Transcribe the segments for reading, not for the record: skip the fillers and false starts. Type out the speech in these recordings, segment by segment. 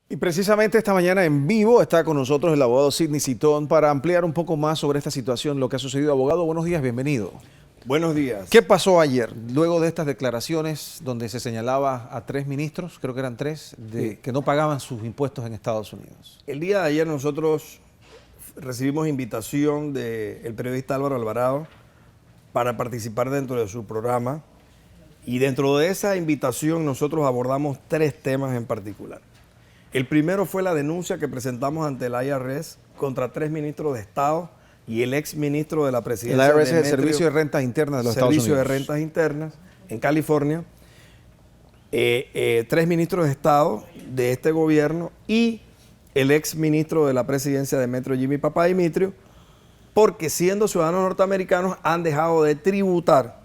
Y precisamente esta mañana en vivo está con nosotros el abogado Sidney Citón para ampliar un poco más sobre esta situación, lo que ha sucedido. Abogado, buenos días, bienvenido. Buenos días. ¿Qué pasó ayer, luego de estas declaraciones donde se señalaba a 3 ministros, creo que eran 3, que no pagaban sus impuestos en Estados Unidos? El día de ayer nosotros recibimos invitación del periodista Álvaro Alvarado para participar dentro de su programa, y dentro de esa invitación nosotros abordamos 3 temas en particular. El primero fue la denuncia que presentamos ante el IRS contra 3 ministros de Estado y el ex ministro de la Presidencia. El IRS es el Servicio de Rentas Internas de los Estados Unidos. Servicio de Rentas Internas en California. 3 ministros de Estado de este gobierno y el ex ministro de la Presidencia de Metro, Jimmy Papadimitrio, porque siendo ciudadanos norteamericanos han dejado de tributar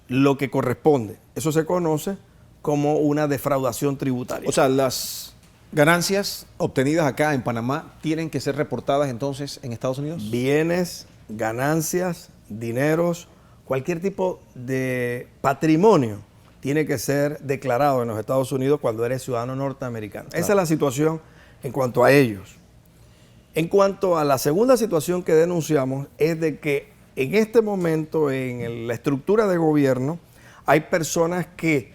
lo que corresponde. Eso se conoce como una defraudación tributaria. O sea, las ganancias obtenidas acá en Panamá tienen que ser reportadas entonces en Estados Unidos. Bienes, ganancias, dineros, cualquier tipo de patrimonio tiene que ser declarado en los Estados Unidos cuando eres ciudadano norteamericano. Claro. Esa es la situación en cuanto a ellos. En cuanto a la segunda situación que denunciamos es de que en este momento en la estructura de gobierno hay personas que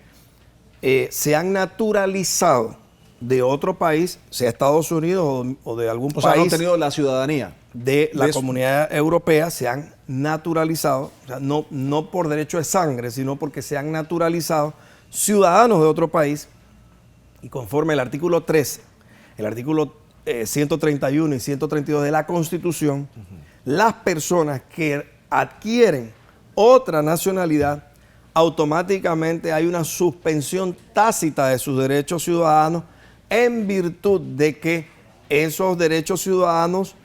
se han naturalizado de otro país, sea Estados Unidos o de algún país. O sea, han tenido la ciudadanía. De la comunidad europea, se han naturalizado, o sea, no por derecho de sangre, sino porque se han naturalizado ciudadanos de otro país, y conforme el artículo 13, el artículo 131 y 132 de la Constitución, las personas que adquieren otra nacionalidad, automáticamente hay una suspensión tácita de sus derechos ciudadanos en virtud de que esos derechos ciudadanos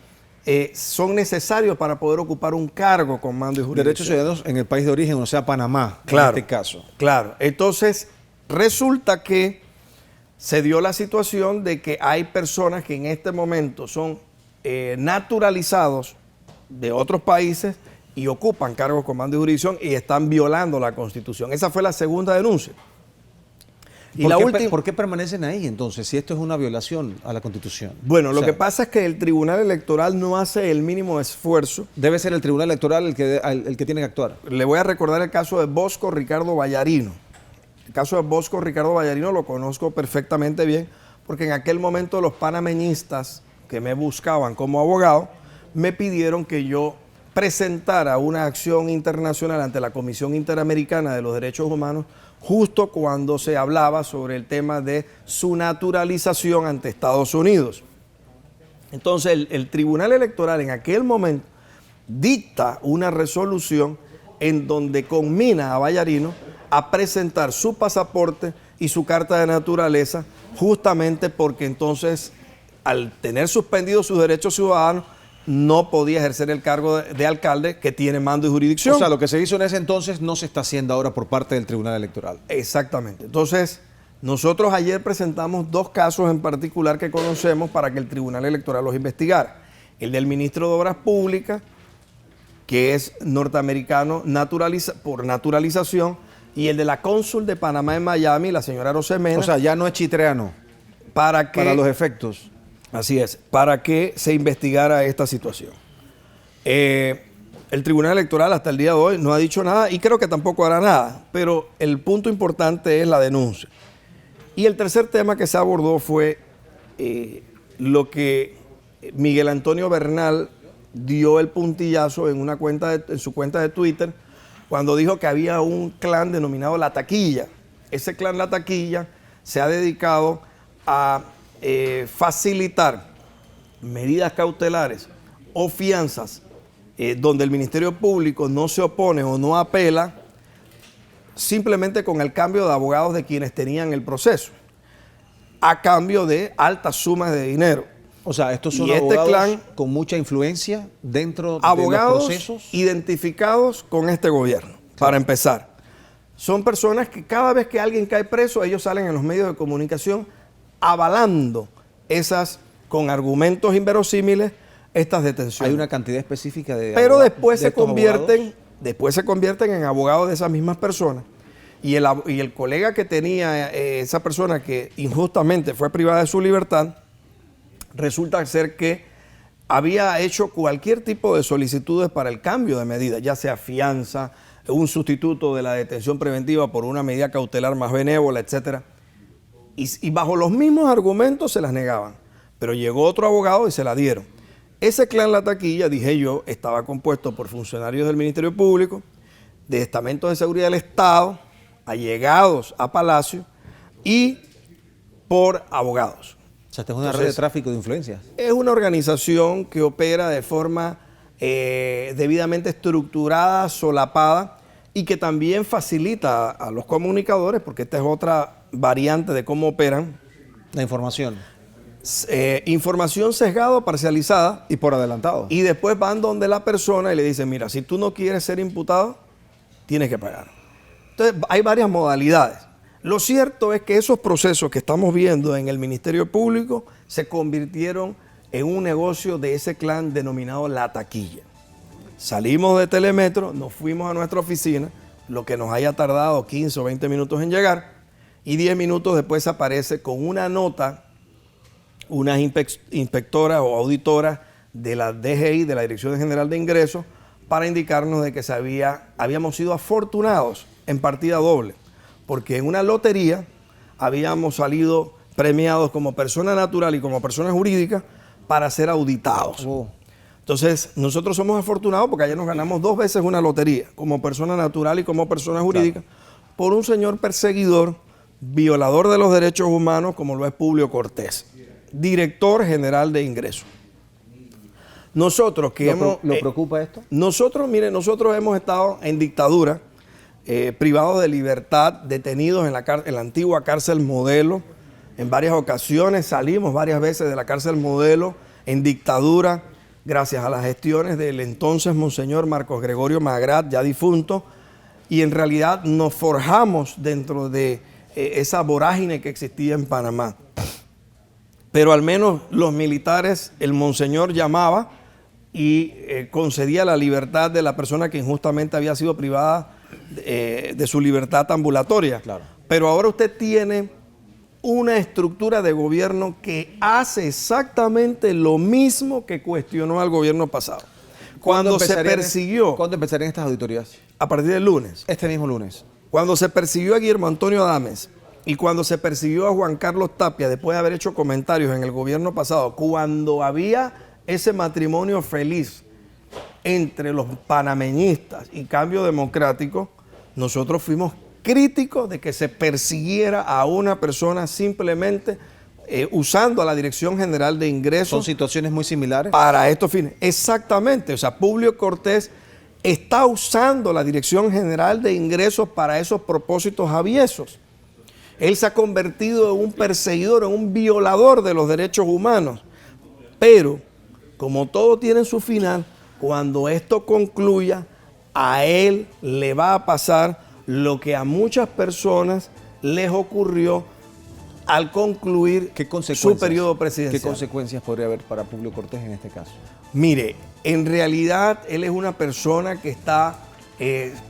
son necesarios para poder ocupar un cargo con mando y jurisdicción. Derechos ciudadanos en el país de origen, o sea, Panamá, claro, en este caso. Claro. Entonces, resulta que se dio la situación de que hay personas que en este momento son naturalizados de otros países y ocupan cargos con mando y jurisdicción y están violando la Constitución. Esa fue la segunda denuncia. ¿Y por qué permanecen ahí entonces, si esto es una violación a la Constitución? Bueno, lo que pasa es que el Tribunal Electoral no hace el mínimo esfuerzo. Debe ser el Tribunal Electoral el que tiene que actuar. Le voy a recordar el caso de Bosco Ricardo Vallarino. El caso de Bosco Ricardo Vallarino lo conozco perfectamente bien, porque en aquel momento los panameñistas que me buscaban como abogado me pidieron que yo presentara una acción internacional ante la Comisión Interamericana de los Derechos Humanos justo cuando se hablaba sobre el tema de su naturalización ante Estados Unidos. Entonces el Tribunal Electoral en aquel momento dicta una resolución en donde conmina a Vallarino a presentar su pasaporte y su carta de naturaleza, justamente porque entonces al tener suspendidos sus derechos ciudadanos no podía ejercer el cargo de alcalde que tiene mando y jurisdicción. O sea, lo que se hizo en ese entonces no se está haciendo ahora por parte del Tribunal Electoral. Exactamente. Entonces, nosotros ayer presentamos 2 casos en particular que conocemos para que el Tribunal Electoral los investigara. El del ministro de Obras Públicas, que es norteamericano por naturalización, y el de la cónsul de Panamá en Miami, la señora Rosemena. O sea, ya no es chitreano. Para los efectos. Así es, para que se investigara esta situación. El Tribunal Electoral hasta el día de hoy no ha dicho nada y creo que tampoco hará nada, pero el punto importante es la denuncia. Y el tercer tema que se abordó fue lo que Miguel Antonio Bernal dio el puntillazo en su cuenta de Twitter, cuando dijo que había un clan denominado La Taquilla. Ese clan La Taquilla se ha dedicado a facilitar medidas cautelares o fianzas donde el Ministerio Público no se opone o no apela, simplemente con el cambio de abogados de quienes tenían el proceso, a cambio de altas sumas de dinero. O sea, estos son abogados con mucha influencia dentro de los procesos. Identificados con este gobierno, sí. Para empezar. Son personas que cada vez que alguien cae preso, ellos salen en los medios de comunicación avalando con argumentos inverosímiles, estas detenciones. Hay una cantidad específica de Pero después se convierten en abogados de esas mismas personas y el colega que tenía esa persona que injustamente fue privada de su libertad, resulta ser que había hecho cualquier tipo de solicitudes para el cambio de medida, ya sea fianza, un sustituto de la detención preventiva por una medida cautelar más benévola, etc. Y bajo los mismos argumentos se las negaban. Pero llegó otro abogado y se la dieron. Ese clan La Taquilla, dije yo, estaba compuesto por funcionarios del Ministerio Público, de estamentos de seguridad del Estado, allegados a Palacio y por abogados. O sea, esta es una red de tráfico de influencias. Es una organización que opera de forma debidamente estructurada, solapada, y que también facilita a los comunicadores, porque esta es otra variante de cómo operan. La información. Información sesgada o parcializada. Y por adelantado. Y después van donde la persona y le dicen, mira, si tú no quieres ser imputado, tienes que pagar. Entonces, hay varias modalidades. Lo cierto es que esos procesos que estamos viendo en el Ministerio Público se convirtieron en un negocio de ese clan denominado La Taquilla. Salimos de Telemetro, nos fuimos a nuestra oficina, lo que nos haya tardado 15 o 20 minutos en llegar, y 10 minutos después aparece con una nota unas inspectoras o auditoras de la DGI, de la Dirección General de Ingresos, para indicarnos de que habíamos sido afortunados en partida doble, porque en una lotería habíamos salido premiados como persona natural y como persona jurídica para ser auditados. Oh. Entonces, nosotros somos afortunados porque ayer nos ganamos 2 veces una lotería, como persona natural y como persona jurídica, por un señor perseguidor, violador de los derechos humanos, como lo es Publio Cortés, director general de Ingresos. Nosotros que ¿Lo preocupa esto? Nosotros hemos estado en dictadura, privados de libertad, detenidos en la antigua cárcel Modelo. En varias ocasiones salimos varias veces de la cárcel Modelo en dictadura, gracias a las gestiones del entonces Monseñor Marcos Gregorio Magrat, ya difunto, y en realidad nos forjamos dentro de esa vorágine que existía en Panamá. Pero al menos los militares, el Monseñor llamaba y concedía la libertad de la persona que injustamente había sido privada de su libertad ambulatoria. Claro. Pero ahora usted tiene una estructura de gobierno que hace exactamente lo mismo que cuestionó al gobierno pasado. Cuando se persiguió... ¿Cuándo empezarían estas auditorías? A partir del lunes. Este mismo lunes. Cuando se persiguió a Guillermo Antonio Adames y cuando se persiguió a Juan Carlos Tapia, después de haber hecho comentarios en el gobierno pasado, cuando había ese matrimonio feliz entre los panameñistas y Cambio Democrático, nosotros fuimos críticos de que se persiguiera a una persona simplemente usando a la Dirección General de Ingresos. ¿Son situaciones muy similares? Para estos fines. Exactamente. O sea, Publio Cortés está usando la Dirección General de Ingresos para esos propósitos aviesos. Él se ha convertido en un perseguidor, en un violador de los derechos humanos. Pero, como todo tiene su final, cuando esto concluya, a él le va a pasar lo que a muchas personas les ocurrió al concluir su periodo presidencial. ¿Qué consecuencias podría haber para Publio Cortés en este caso? Mire, en realidad él es una persona que está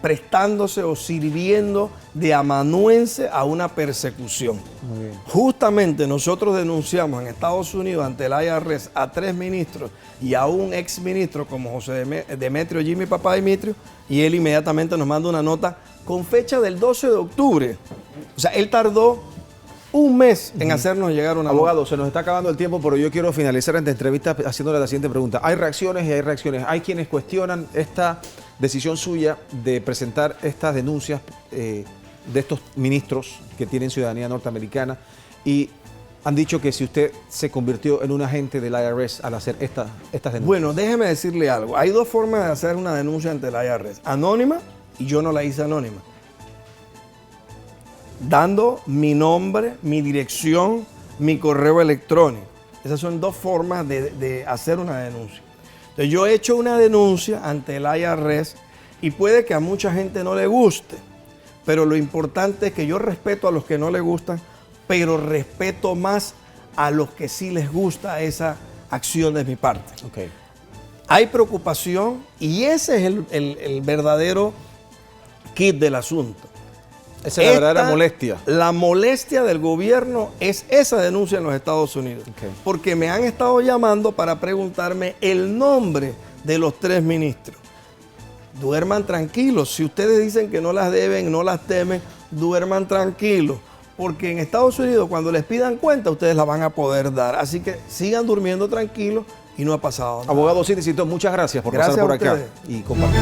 prestándose o sirviendo de amanuense a una persecución. Muy bien. Justamente nosotros denunciamos en Estados Unidos ante el IRS a 3 ministros y a un ex ministro como José Demetrio Jimmy Papá Demetrio, y él inmediatamente nos manda una nota con fecha del 12 de octubre. O sea, él tardó un mes en hacernos llegar una Abogado, nota. se nos está acabando el tiempo, pero yo quiero finalizar esta entrevista haciéndole la siguiente pregunta. Hay reacciones y hay reacciones. Hay quienes cuestionan esta decisión suya de presentar estas denuncias de estos ministros que tienen ciudadanía norteamericana y han dicho que si usted se convirtió en un agente del IRS al hacer estas denuncias. Bueno, déjeme decirle algo. Hay 2 formas de hacer una denuncia ante el IRS. Anónima, y yo no la hice anónima. Dando mi nombre, mi dirección, mi correo electrónico. Esas son 2 formas de hacer una denuncia. Entonces, yo he hecho una denuncia ante el IRS y puede que a mucha gente no le guste, pero lo importante es que yo respeto a los que no les gustan, pero respeto más a los que sí les gusta esa acción de mi parte. Okay. Hay preocupación y ese es el verdadero kit del asunto. Esa es la verdadera molestia. La molestia del gobierno es esa denuncia en los Estados Unidos. Okay. Porque me han estado llamando para preguntarme el nombre de los 3 ministros. Duerman tranquilos. Si ustedes dicen que no las deben, no las temen, duerman tranquilos. Porque en Estados Unidos, cuando les pidan cuenta, ustedes la van a poder dar. Así que sigan durmiendo tranquilos y no ha pasado nada. Abogado Cid, muchas gracias por pasar por acá ustedes. y compartir.